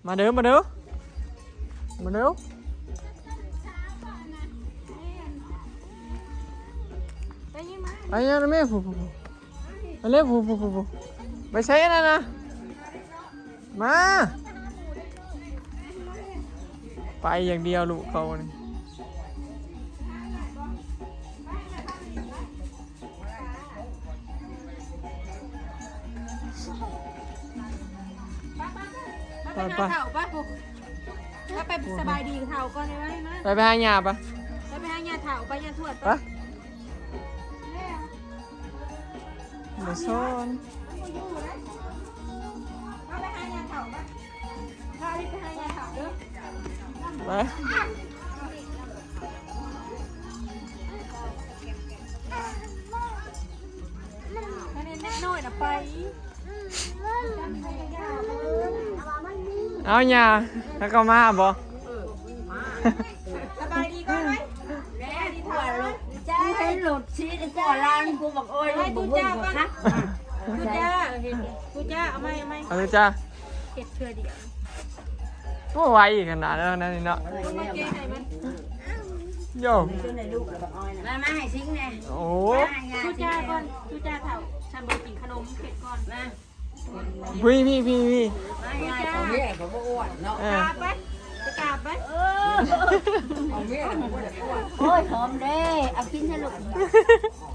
มาเด้อมาเด้อมาเด้อไปยังนะแม่ผู้ไปเร็วผู้ไปใช้นั่นนะมาไปอย่างเดียวลูกเขานี่ไปไปไปสบายดีเถ่าก่อนได้ไหม ไปหาหญ้าปะ ไปหาหญ้าเถ่าไปหญ้าทวด ไปเดี๋ยวซ้อน ไปหาหญ้าเถ่าปะพาไปหาหญ้าเถ่าเด้อ ไป ถ้าเน้นน้อยนะไป เอาหญ้าแล้วก็มาบ่ สบายดีก่อนไหมแม่ดีเถ่าลูก จ้าให้หลุดชีสก่อนร้านกูบอกโอ้ย ให้ บุ ตู้ บุ จ้า บุ ก่อน นะ ตู้จ้าเห็นตู้จ้าเอาไหม เอาเลยจ้า เก็บเถื่อเดียว โอ้ไวขนาดนั้นนี่เนาะ มาเกยไหนมัน โย่ มาให้ซิงไง โอ้ ตู้จ้าก่อนตู้จ้าเถ่าฉันบอกกินขนมเผ็ดก่อนนะ พี่ มาให้ของแม่ของอ้วนเนาะ เอก ราบไหมจะกราบไหม ของแม่ของอ้วนโอ้ยหอมเด้เอากินให้ลูก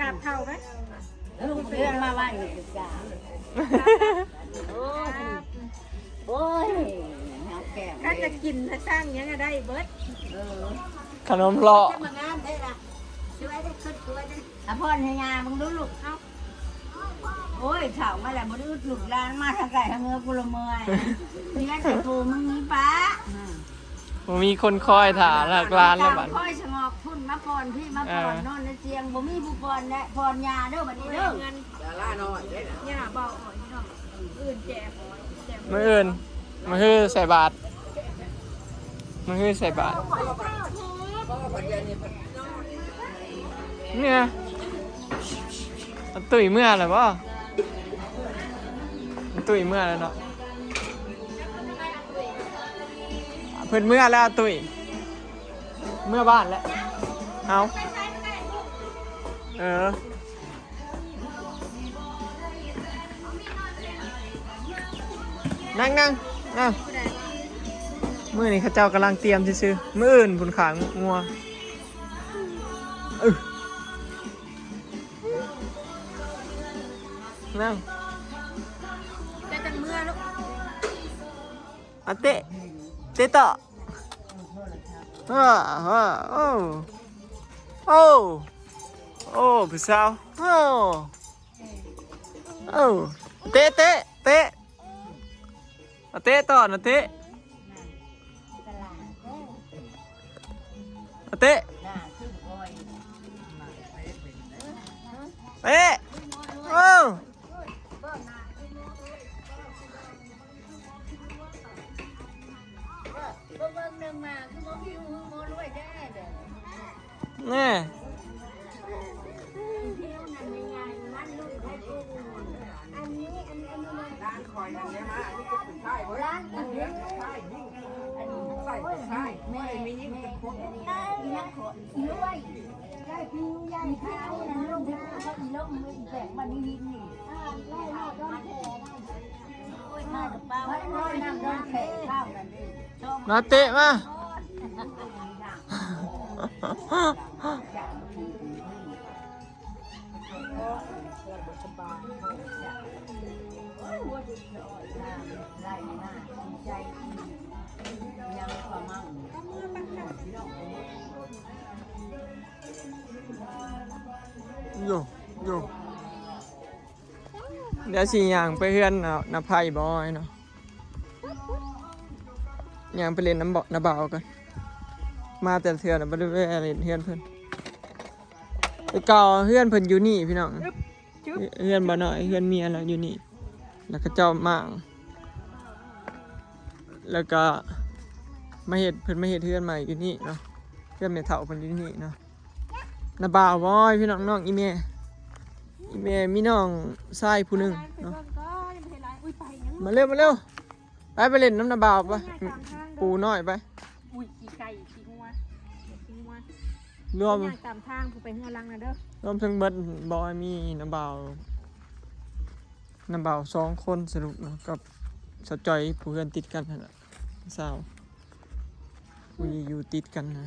กราบเถ่าไหม ลูกเพื่อนมาบ้านอยู่จ้าโอ้ยน้ำแก้ม ถ้าจะกินถ้าสร้างยังไงได้เบิร์ด ขนมเลาะ จะมางานได้ละช่วยได้ขึ้นตัวได้อ่ะพ่อให้งานมึงดูลูกเอาโอ้ยเฉามาแล้วมึงดูลูกร้านมาทางไก่ทางเงือกูละเมยเลี้ยงแต่กูมึงนี้ป้า ผมมีคนคอยถ่าหลักร้านแล้วบัด ค่อยสงบพุ่นมาพรพี่มาพรนอนในเตียงบ่มีผู้พรและพรยาเด้อบัดนี้เด้อ เงินอย่าล่าน้อยอย่าเบาอ่อยน้องอื่นแจกแจก มืออื่นมือคือใส่บาทมือคือใส่บาทเนี่ยตุ๋ยเมื่อไหร่ป่ะตุ๋ยเมื่อแล้วเนาะเพิ่นเมื่อแล้วตุ๋ยเมื่อบ้านแล้วเอานั่งมื้อนี้เขาเจ้ากำลังเตรียมซื่อๆมื้ออื่นบุญขางงัวนั่ง จะจังเมื่อลูก อาเตะต่อโอ้ผู้สาวเตะอาเตะต่อนะเตะอาเตะเบิ่งนึงมาคือบ่มีหูบ่รวยได้เด้อ นี่ เที่ยวนั้นยังไงมันลูกให้กูอันนี้ร้านคอยนั่นแหละมาอันนี้ก็เป็นไส้เว้ยร้านอันนี้ไส้ยิ่งอันนี้ใส่ไส้ไม่มียิ่งเป็นคนได้ยักษ์ขอรวยได้ผิวใหญ่ขาวนั่นลงที่เขาอีลงมือแบกมันนี่นี่ไล่มาโดนแผลโอ้ยมากระเป๋าน้อยนั่งโดนแผลข้าวนั่นดิ มาเตะมาโยเดี๋ยวสิย่างไปเฮือนน้าไผ่บอยเนาะย่างไปเล่นน้ำเบากันมาแต่เถื่อนบ่ได้ไปเล่นเฮือนเพิ่นไปเก่าเฮือนเพิ่นอยู่นี่พี่น้องเฮือนบ่น้อยเฮือนเมียแล้วอยู่นี่แล้วก็เจ้าม่างแล้วก็มาเฮ็ดเพิ่นมาเฮ็ดเฮือนใหม่อยู่นี่เนาะเฮือนแม่เฒ่าเพิ่นอยู่นี่เนาะน้าบ่าวบอยพี่น้องอีแม่มีน้องชายผู้หนึงเนาะมาเร็ว ไปเล่นน้ำนาบ่าวปะ ย่างตามทาง ปูน้อยไป อุ้ยขี่ไก่ขี่งัวขี่งัว รวม ย่างตามทางผู้ไปหัวลังนะเด้อ รวมทั้งเบิดบอยมีน้ำบ่าว2 คนสรุปเนาะกับสาวจอยผู้เพื่อนติดกันนั่นแหละสาวผู้อยู่ติดกันนะ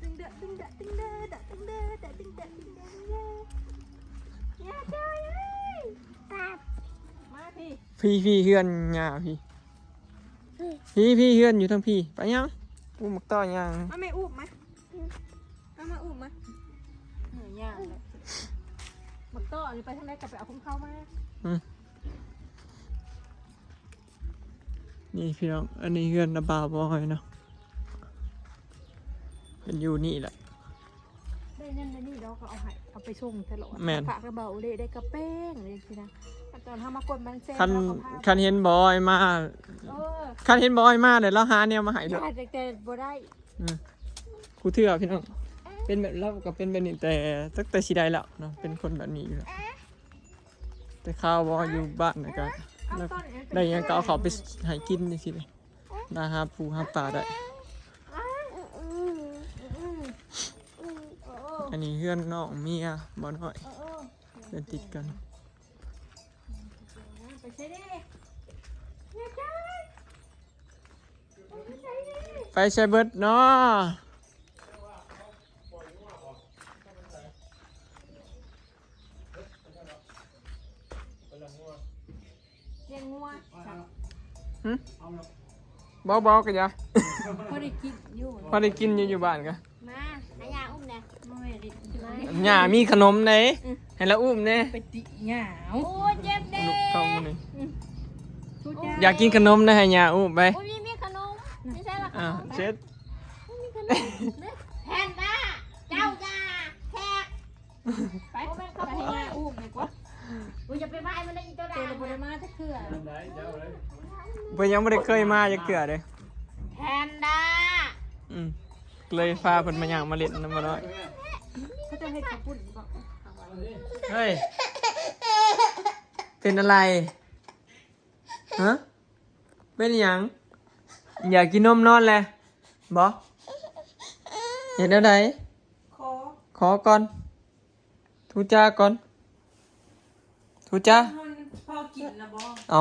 ตึงเด้อตึงเด้อตึงเด้อตึงเด้อตึงเด้อตึงเด้อตึงเด้อย่าจอยเอ้ยมาพี่ พี่เฮือนหญ้าพี่เฮือนอยู่ทั้งพี่ไปยังกูมักต่อยัง มาไม่อุ้มมาเอามาอุ้มมาเหนื่อยยากเลยบักโต้หรือไปทางไหนกลับไปเอาคุ้มเข้ามา นี่พี่น้องอันนี้เฮือนน้ำบ่าวบอยเนาะเป็นอยู่นี่แหละ ได้นั่นได้นี่เราก็เอาไปส่งตลอด แม่น ฝากกระเป๋าเลยได้กระเป้งเลยสินะตอนทำมากดมันเซ็น คัน เราก็พา คันเห็นบอยมา เออ คันเห็นบอยมาเดี๋ยวเราหาแนวมาให้ด้วย ยาแต่บ่ได้ กูเถื่อพี่น้องเป็นแบบเราก็เป็นแบบนี้แต่ตั้งแต่สิได้แล้วเนาะเป็นคนแบบนี้อยู่แล้วแต่ข้าวบอยอยู่บ้านนะก็ เอาต้นนี้ ได้หยังก็เอาเขาไปให้กินนี่สิเลยนาหาปูหาปลาได้ อันนี้เพื่อนน้องเมียบ่น้อยเพื่อนติดกัน ไปใช้ดิเนี่ยจ้าไปใช้ดิ ไปใช้เบิดเนาะ เลี้ยงงัว เบาๆกันจ้ะ พอได้กินอยู่ พอได้กินอยู่บ้านกัน มาหายาอุ้มเนี่ยไม่ได้ หย่ามีขนมไหนให้เราอุ้มเนี่ย ไปติหยาวโอ้เจ็บเด้ ลูกเข้ามานี่ ทุกอย่าง อยากกินขนมนะให้หย่าอุ้มไป อุ้ยมีขนมไม่ใช่หรอข อ่าน ม เช็ด มีขนมแพนด้าเจ้าจ้าแขก ไปไปให้ยาอุ้มดีกว่า อุ้ยอย่าไปไหว้มันได้ยินเจ้า เจ ด่า อบุรมาจะเขื่อ เพิ่นยังไม่ได้เคยมาจะเกลือเลย แพนด้า เลยพาเพิ่นมาย่างมาเล่นน้ำมาน้อย เขาจะให้ขับปุ่นบอก เฮ้ยเป็นอะไรฮะเป็นหยังอยากกินนมนอนแหละบ่เห็นอะไร ขอก่อนทูจ้าก่อนทูจ้า พ่อกินนะบอ เอา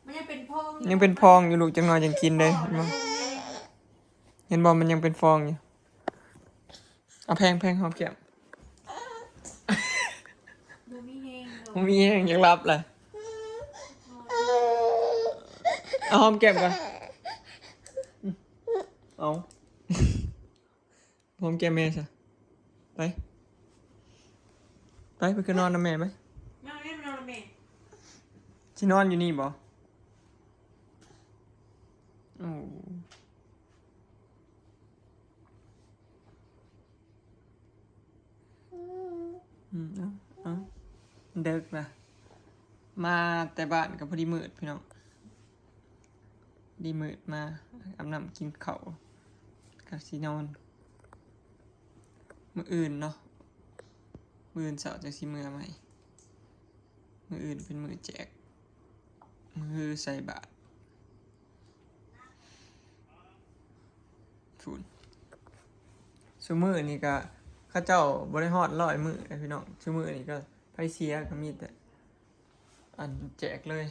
มันยังเป็นพ่อ ยังเป็นฟองอยู่ลูกจังหน่อยยังกินเลยเห็นบ่มันยังเป็นฟองอยู่เอาแพงหอมแก้ม ดูมีเฮง มันมีแห้งยังรับเลยเอาหอมแก้มก่อนเอาหอมแก้มแม่ซะไปคือนอนนะแม่ไหม มาแม่มานอนแม่ ที่นอนอยู่นี่บ่โอ้เอาเด็กนะมาแต่บ้านกับพอดีมืดพี่น้องดีมืดมาอาบน้ำกินข้าวกับสีนอนมื้ออื่นเนาะมื้ออื่นเสาร์จะสิมื้อใหม่มื้ออื่นเป็นมื้อแจกมื้อใส่บาตรฝุ่นซุมื้อนี่ก็เข้าเจ้าบ่ได้ฮอด100มื้อเลยพี่น้องซุมื้อนี่ก็ไผเสียก็มีแต่อันแจกเลย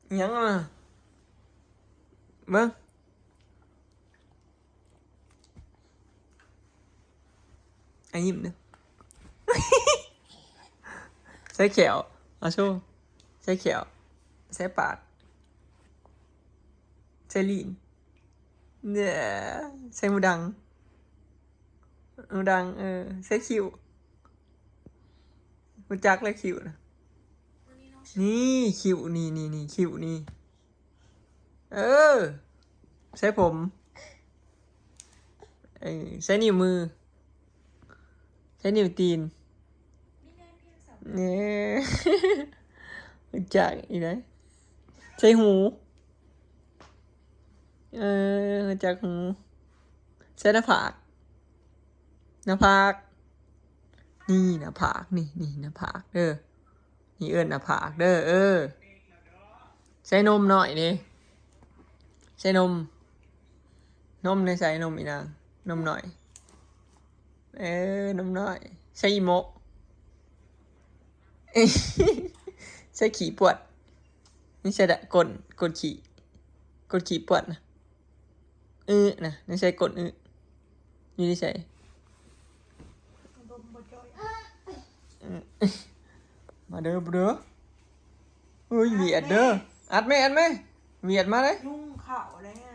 อิหยังอ่ะเบิ่งไอ้ยิ้มเด้อ ใส่เขียวเอาโชว์ใส่เขียวใส่ปากใส่ลิ้นเนี่ยใส่หมูดังใส่คิ้วรู้จักเลยคิ้วนะนี่คิ้วนี่คิ้วนี่ใส่ผมใส่นิ้วมือใส่นิ้วตีนเนี่ยรู้จักอีกไหมใส่หูรู้จักหูใส่หน้าผาก นี่หน้าผากนี่หน้าผากเด้อนี่เอิ้นหน้าผากเด้อใส่นมหน่อยนี่ใส่นมในใส่นมอีนางนมหน่อยนมหน่อยใส่อีโมะ ใส่ขี่ปวดนี่ใส่ดะกดขี่ปวดนะนะนี่ใส่กดอยู่นี่ใส่มาเด้อเฮ้ยเวียดเด้ออัดไหมเวียดมาเลย นุ่งเข่าเลยฮะ